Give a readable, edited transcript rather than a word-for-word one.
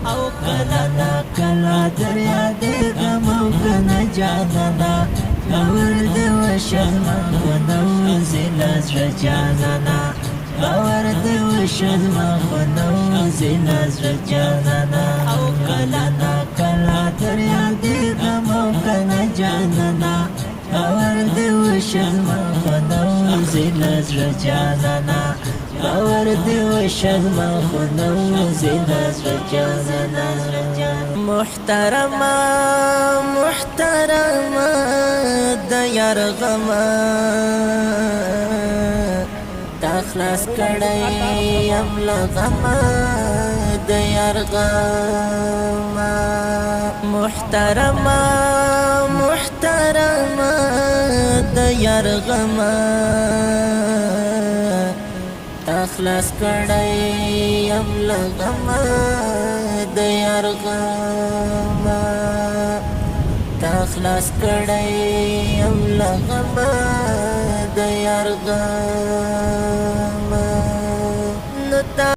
او کلا نا کلا در یادېږم او کنه جانانه باور دې وشل ما خو نه وځي له زړه جانانه باور دې وشل ما خو نه وځي له زړه جانانه او کلا نا کلا در یادېږم او کنه جانانه باور دې وشل ما خو نه وځي له زړه جانانه باور دې وشل ما خو نه وځي له زړه جانانه محترمه محترمه د یار غمه تا خلاص کړی یم له غمه د یار غمه محترمه محترمه د یار غمه تا خلاص کړی یم له غمه د یار غمه تا خلاص کړی یم له غمه د یار غمه